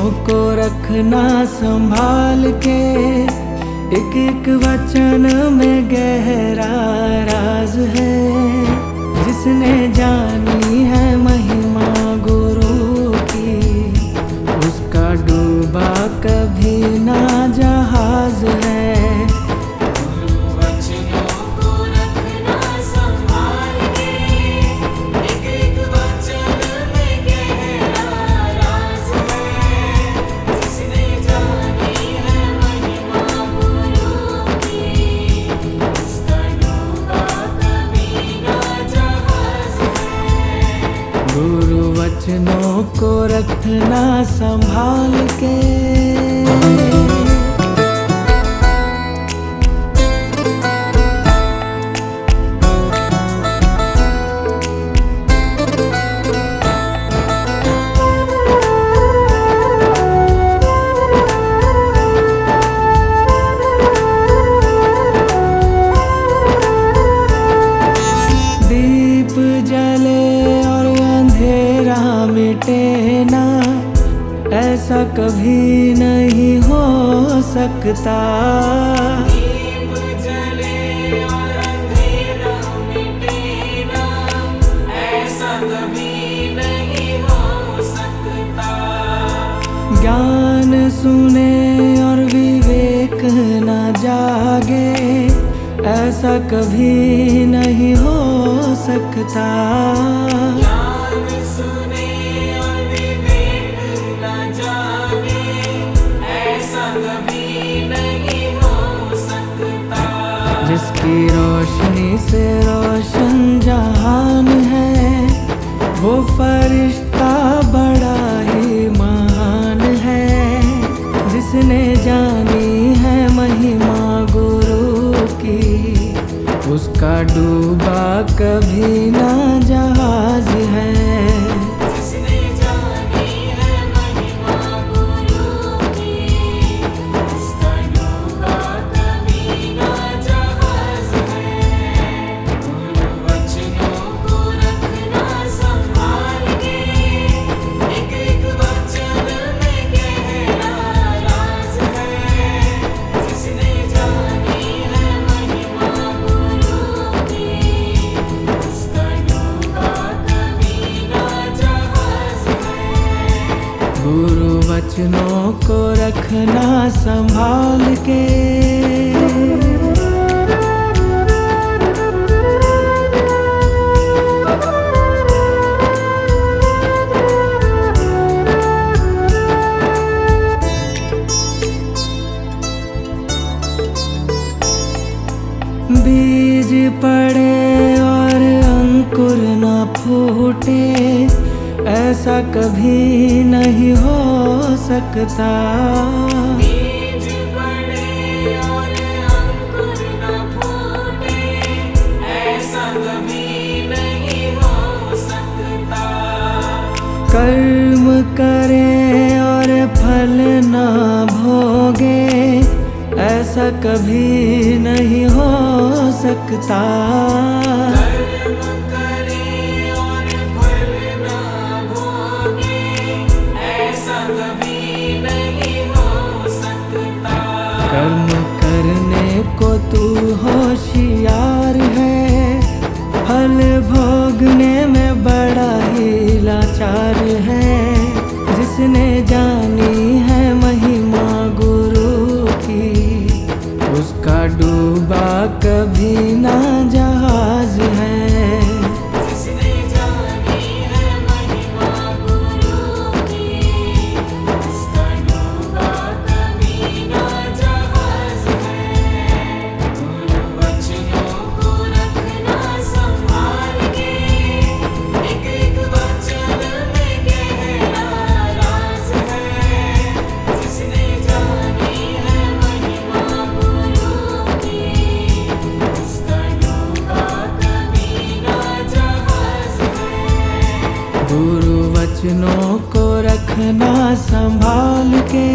वचनों को रखना संभाल के, एक एक वचन में गहरा राज है। जिसने जानी है महिमा गुरु की, उसका डूबा कभी ना जहाज है। गुरु वचनों को रखना संभाल के। दीप जले मिटे ना, ऐसा कभी नहीं हो सकता। दीप जले और अंधेरा मिटे ना, ऐसा कभी नहीं हो सकता। ज्ञान सुने और विवेक न जागे, ऐसा कभी नहीं हो सकता। जिसकी रोशनी से रोशन जहान है, वो फरिश्ता बड़ा ही महान है। जिसने जानी है महिमा गुरु की, उसका डूबा कभी ना जहाज है। गुरु वचनों को रखना संभाल के। बीज पड़े और अंकुर न फूटे, ऐसा कभी नहीं हो सकता। बीज पड़े और अंकुर न फूटे, ऐसा कभी नहीं हो सकता। कर्म करे और फल न भोगे, ऐसा कभी नहीं हो सकता। कर्म करने को तू होशियार है, फल भोगने में बड़ा ही लाचार है। जिसने जानी है महिमा गुरु की, उसका डूबा कभी ना जहाज है। गुरु वचनों को रखना संभाल के।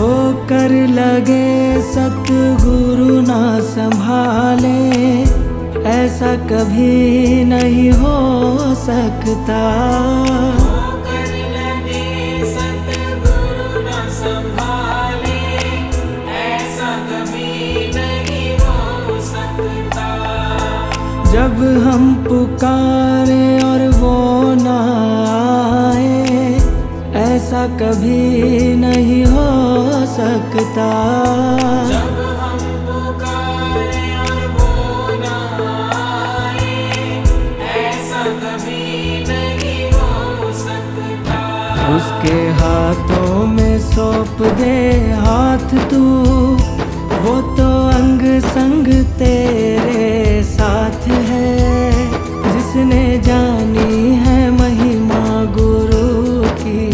ठोकर लगे सतगुरु ना संभाले, ऐसा कभी नहीं हो सकता। ठोकर लगे सतगुरु न संभाले, ऐसा कभी नहीं हो सकता। जब हम पुकारे और वो ना आए, ऐसा कभी नहीं हो सकता। जब हम पुकारे और वो न आए, ऐसा कभी नहीं हो सकता। उसके हाथों में सौंप दे हाथ तू, वो तो अंग संग तेरे साथ है। जिसने जानी है महिमा गुरु की,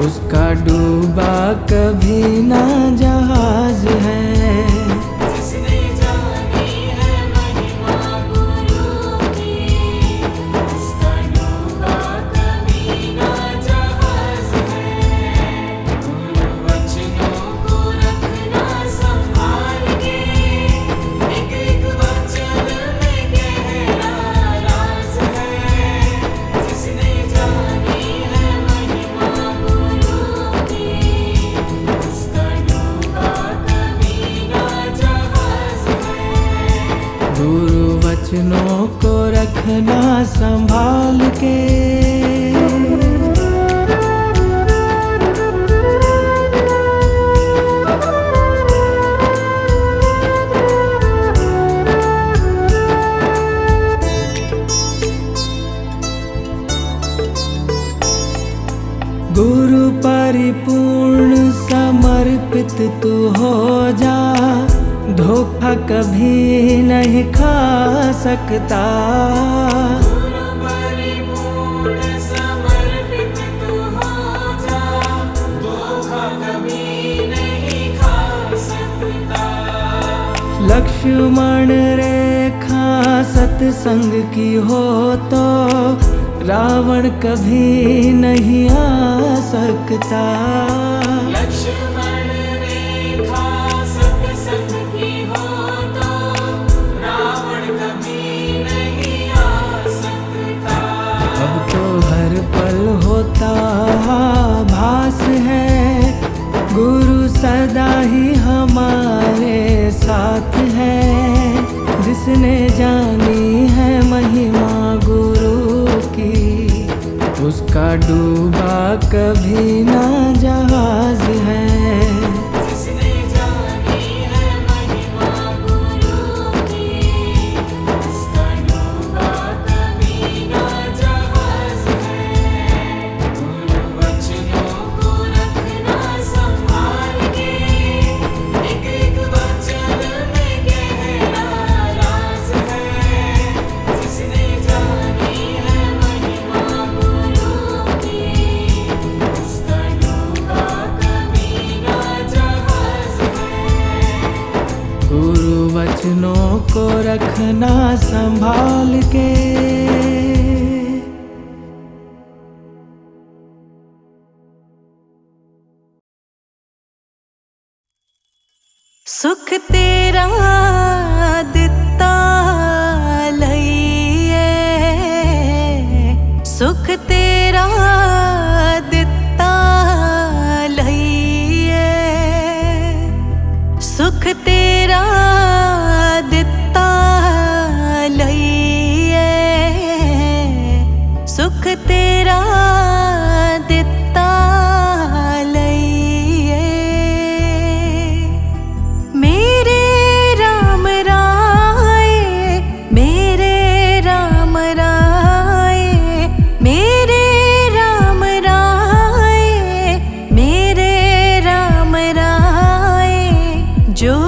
उसका डूबा कभी ना जहाज है। जिसने जानी है महिमा गुरु की, उसका डूबा कभी ना जहाज है। गुरु वचनों को रखना संभाल के, एक एक वचन में गहरा राज है। जिसने जानी है महिमा गुरु की, उसका डूबा कभी ना जहाज है। गुरु वचनों को रखना संभाल के। गुरु परिपूर्ण समर्पित तू हो जा, धोखा कभी नहीं खा सकता। गुरु परिपूर्ण समर्पित तू हो जा, धोखा कभी नहीं खा सकता। लक्ष्मण रेखा सत्संग की हो तो, रावण कभी नहीं आ सकता। लक्ष्मण रेखा सत्संग की हो तो, रावण कभी नहीं आ सकता। अब तो हर पल होता भास है, गुरु सदा ही हमारे साथ है। जिसने जानी है महिमा गुरु की, उसका डूबा कभी ना जहाज है। जिसने जानी है महिमा गुरु की, उसका डूबा कभी ना जहाज है। गुरु वचनों को रखना संभाल के, एक एक वचन में गहरा राज है। जिसने जानी है महिमा गुरु की, उसका डूबा कभी ना जहाज है। गुरु वचनों को रखना संभाल के। सुख तेरा दिता लईए, सुख तेरा दिता लईए, सुख तेरा दिता लईए, सुख तेरा दिता लईए। मेरे राम राय, मेरे राम राय, मेरे राम राय, मेरे राम राय। जो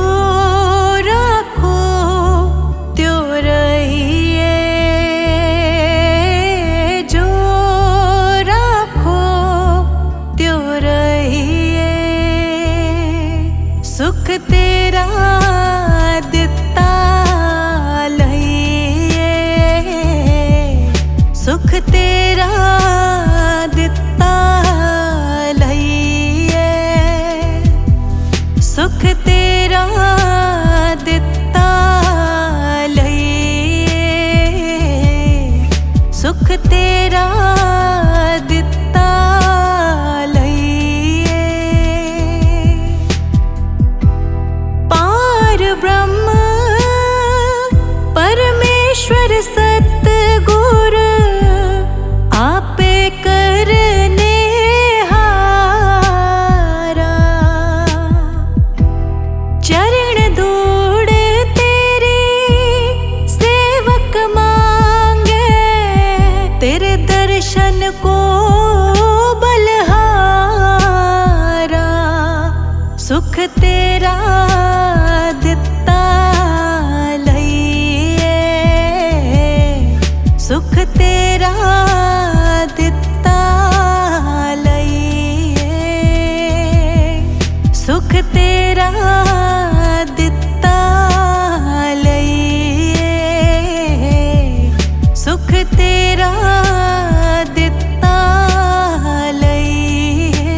तेरा दिता लईए, सुख तेरा दिता लईए, सुख तेरा दिता लईए, सुख तेरा दिता लईए।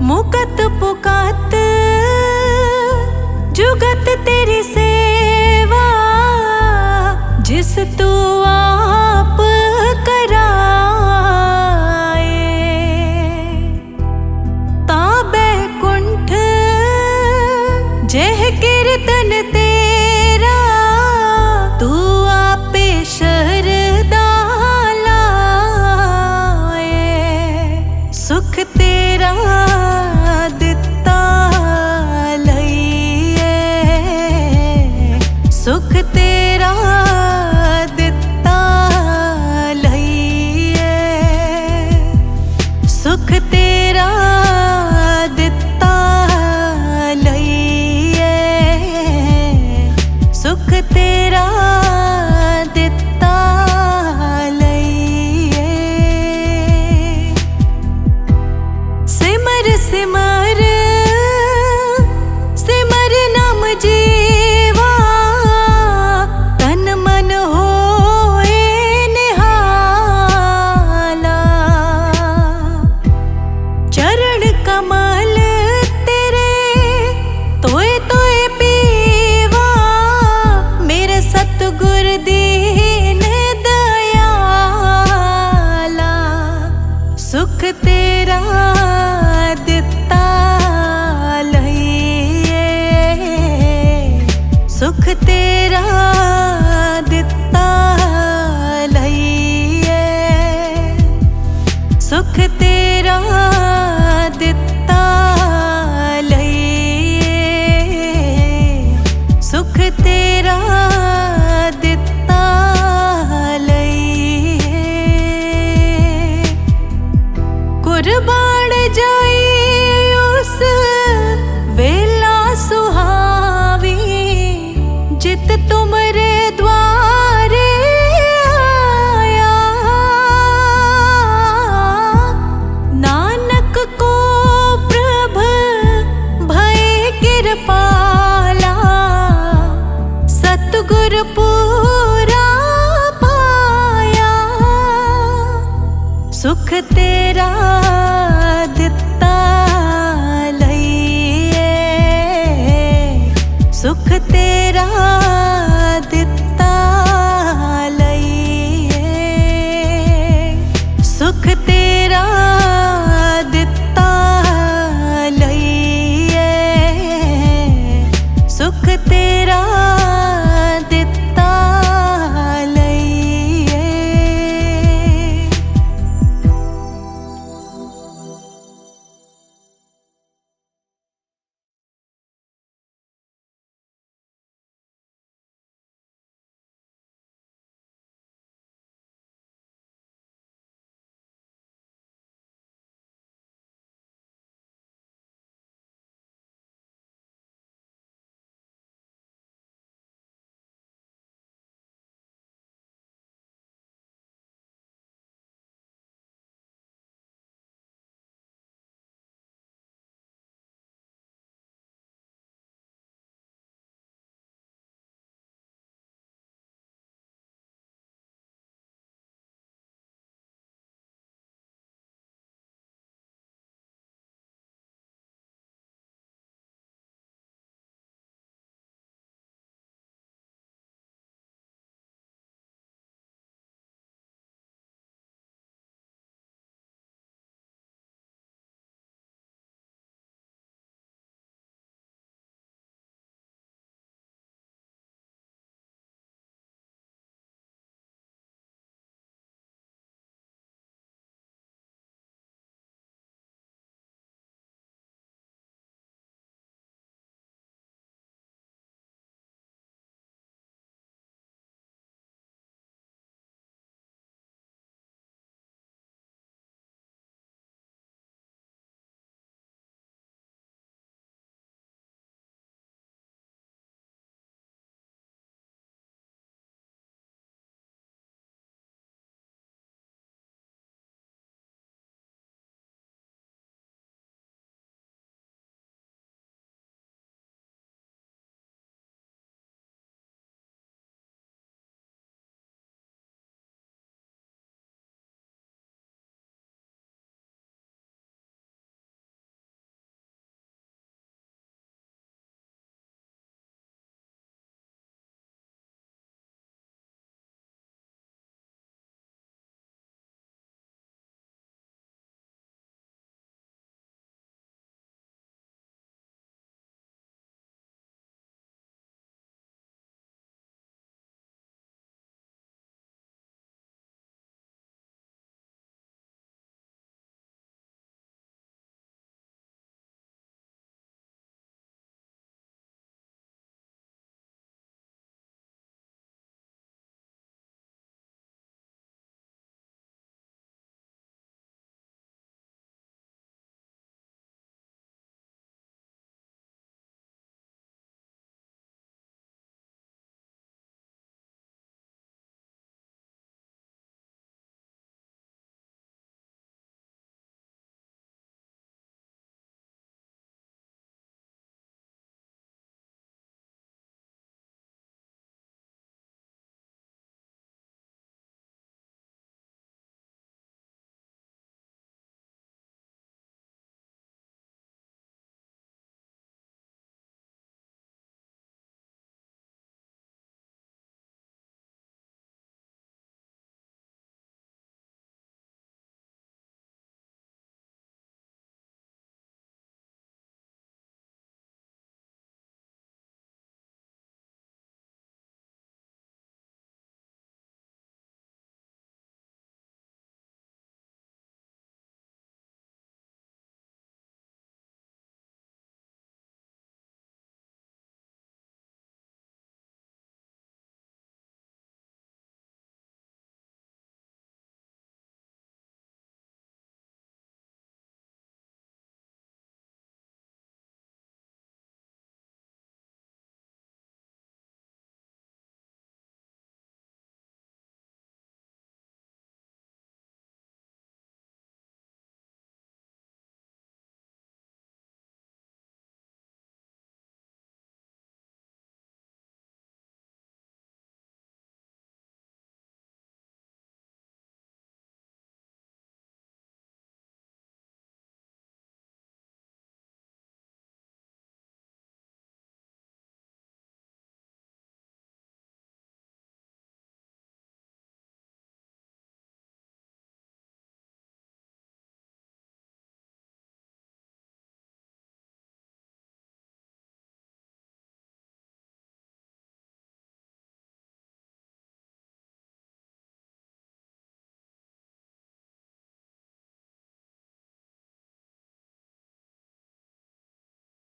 मुकत पुकत जुगत तेरी सेवा, जिस तू आप कराए, ताबे कुंठ जह कीर्तन तेरा, तू आपे शरदा लाए, सुख तेरा दिता लईए, सुख तेरा दिता लईए, सुख तेरा दिता लईए, सुख तेरा दिता लईए। सिमर सिमर सिमर नाम जीवा, तन मन होए निहाला, चरण कमल